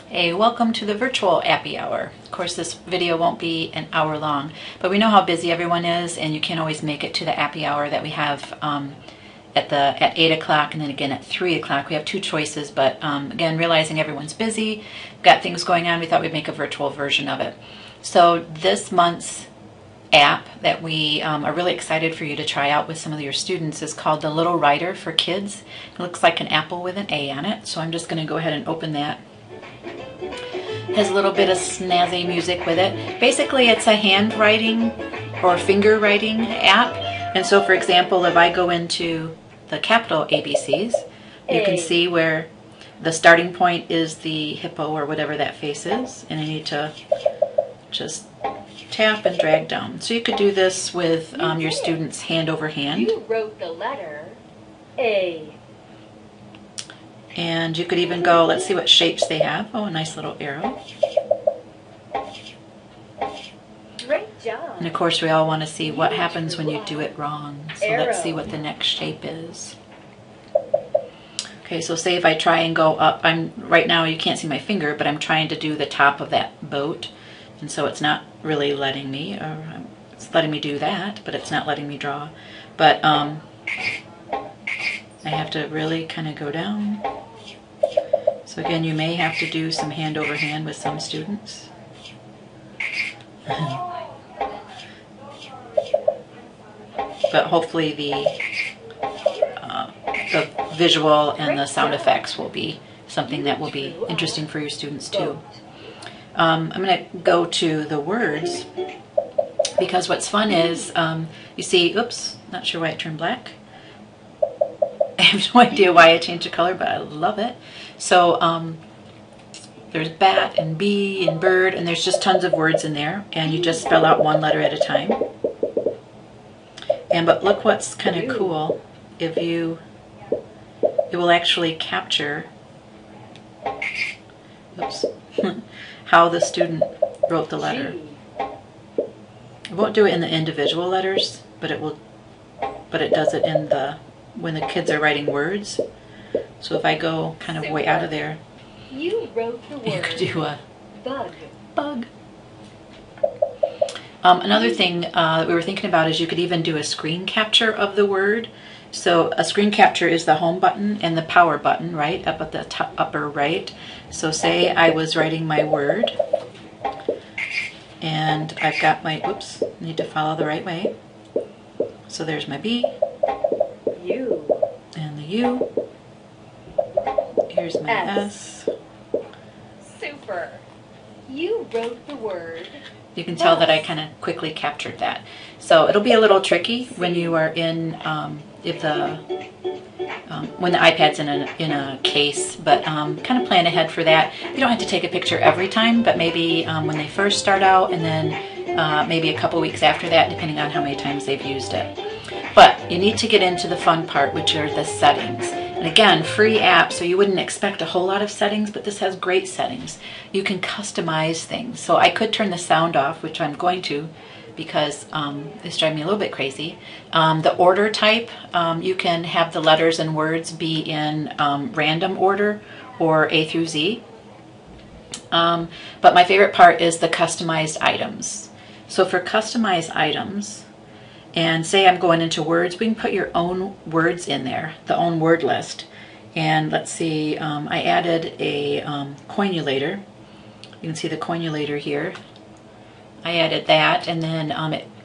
Hey, welcome to the virtual Appy Hour. Of course, this video won't be an hour long, but we know how busy everyone is, and you can't always make it to the Appy Hour that we have at 8 o'clock and then again at 3 o'clock. We have two choices, but again, realizing everyone's busy, got things going on, we thought we'd make a virtual version of it. So this month's app that we are really excited for you to try out with some of your students is called the Little Writer for Kids. It looks like an apple with an A on it, so I'm just going to go ahead and open that. Has a little bit of snazzy music with it. Basically, it's a handwriting or finger writing app. And so, for example, if I go into the capital ABCs, you can see where the starting point is the hippo or whatever that face is. And I need to just tap and drag down. So you could do this with your students hand over hand. You wrote the letter A. And you could even go, let's see what shapes they have. Oh, a nice little arrow. Great job. And of course, we all want to see what happens when you do it wrong. So let's see what the next shape is. Okay, so say if I try and go up, right now you can't see my finger, but I'm trying to do the top of that boat. And so it's not really letting me, or it's letting me do that, but it's not letting me draw. But I have to really kind of go down. So again, you may have to do some hand over hand with some students. But hopefully the visual and the sound effects will be something that will be interesting for your students too. I'm going to go to the words, because what's fun is, you see, oops, not sure why it turned black. I have no idea why I changed the color, but I love it. So there's bat and bee and bird, and there's just tons of words in there, and you just spell out one letter at a time. But look what's kind of cool. It will actually capture, oops, how the student wrote the letter. It won't do it in the individual letters, but it does it in when the kids are writing words. So if I go kind of way out of there, you wrote the word. You could do a bug. Another thing that we were thinking about is you could even do a screen capture of the word. So a screen capture is the home button and the power button, right, up at the top, upper right. So say I was writing my word, and I've got my, oops, need to follow the right way. So there's my B. U. And the U. Here's my S. Super. You wrote the word. You can tell that I kind of quickly captured that. So it'll be a little tricky when you are in, when the iPad's in a case, but kind of plan ahead for that. You don't have to take a picture every time, but maybe when they first start out, and then maybe a couple weeks after that, depending on how many times they've used it. But you need to get into the fun part, which are the settings. And again, free app, so you wouldn't expect a whole lot of settings, but this has great settings. You can customize things. So I could turn the sound off, which I'm going to, because it's driving me a little bit crazy. The order type, you can have the letters and words be in random order or A through Z. But my favorite part is the customized items. So for customized items, and say I'm going into words, we can put your own words in there, the own word list. And let's see, I added a coinulator. You can see the coinulator here. I added that, and then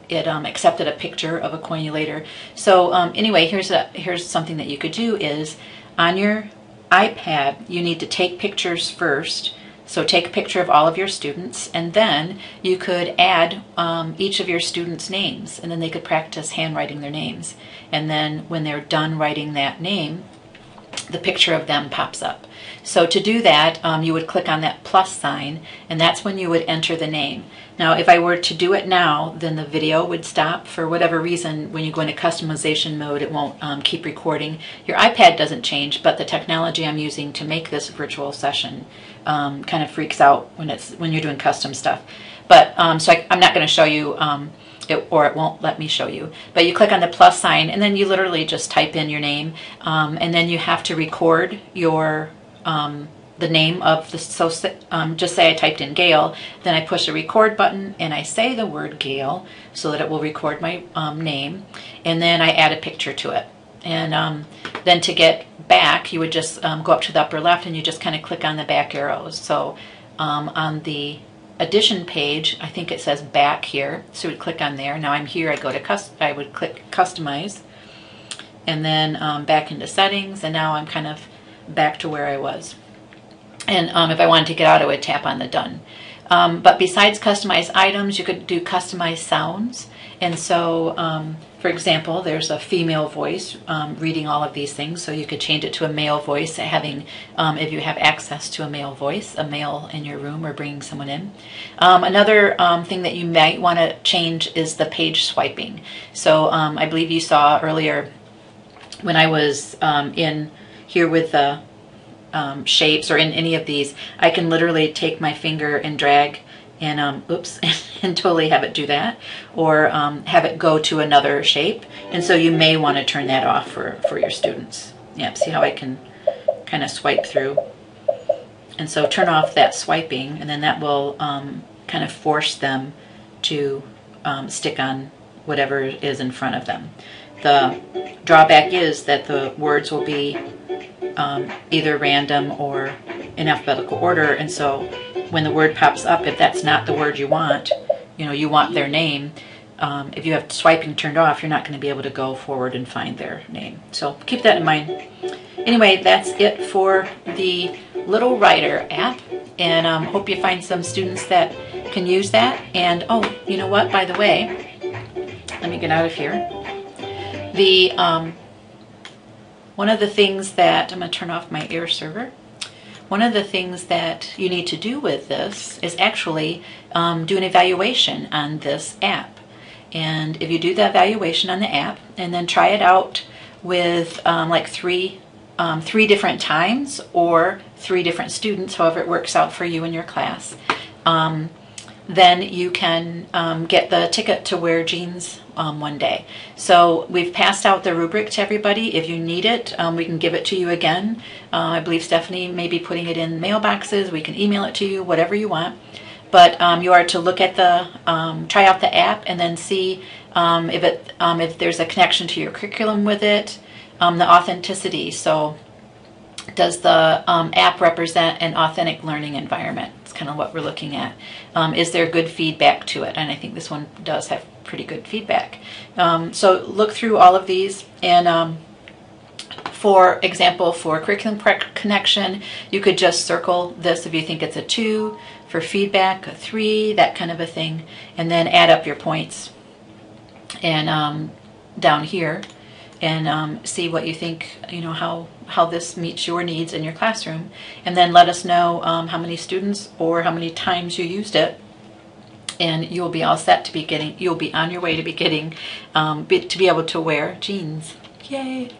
it accepted a picture of a coinulator. So anyway, here's something that you could do is, on your iPad, you need to take pictures first. So take a picture of all of your students, and then you could add each of your students' names, and then they could practice handwriting their names. And then when they're done writing that name, the picture of them pops up. So to do that, you would click on that plus sign, and that's when you would enter the name. Now, if I were to do it now, then the video would stop. For whatever reason, when you go into customization mode, it won't keep recording. Your iPad doesn't change, but the technology I'm using to make this virtual session kind of freaks out when you're doing custom stuff. But so I'm not going to show you, or it won't let me show you. But you click on the plus sign, and then you literally just type in your name, and then you have to record your the the name of the, so just say I typed in Gail, then I push the record button and I say the word Gail so that it will record my name, and then I add a picture to it. And then to get back, you would just go up to the upper left and you just kind of click on the back arrows. So on the addition page, I think it says back here, so we'd click on there. Now I'm here, I go to I would click customize, and then back into settings, and now I'm kind of back to where I was. And if I wanted to get out, I would tap on the done. But besides customize items, you could do customize sounds. And so, for example, there's a female voice reading all of these things, so you could change it to a male voice, having, if you have access to a male voice, a male in your room or bringing someone in. Another thing that you might want to change is the page swiping. So I believe you saw earlier when I was in here with the shapes, or in any of these, I can literally take my finger and drag and oops, and totally have it do that, or have it go to another shape. And so you may want to turn that off for your students. Yeah, see how I can kind of swipe through. And so turn off that swiping, and then that will kind of force them to stick on whatever is in front of them. The drawback is that the words will be either random or in alphabetical order, and so when the word pops up, if that's not the word you want, you want their name, if you have swiping turned off, you're not going to be able to go forward and find their name. So keep that in mind. Anyway, that's it for the Little Writer app, and hope you find some students that can use that. And oh, you know what, by the way, let me get out of here. One of the things that, I'm going to turn off my air server. One of the things that you need to do with this is actually do an evaluation on this app. And if you do the evaluation on the app and then try it out with like three different times or 3 different students, however it works out for you in your class, then you can get the ticket to wear jeans one day. So we've passed out the rubric to everybody. If you need it, we can give it to you again. I believe Stephanie may be putting it in mailboxes. We can email it to you, whatever you want. But you are to look at the, try out the app and then see if there's a connection to your curriculum with it, the authenticity. So does the app represent an authentic learning environment? It's kind of what we're looking at. Is there good feedback to it? And I think this one does have pretty good feedback. So look through all of these, and for example, for curriculum connection, you could just circle this if you think it's a 2, for feedback, a 3, that kind of a thing, and then add up your points and down here, and see what you think, how this meets your needs in your classroom, and then let us know how many students or how many times you used it, and you'll be all set to be getting, you'll be on your way to be getting, to be able to wear jeans. Yay!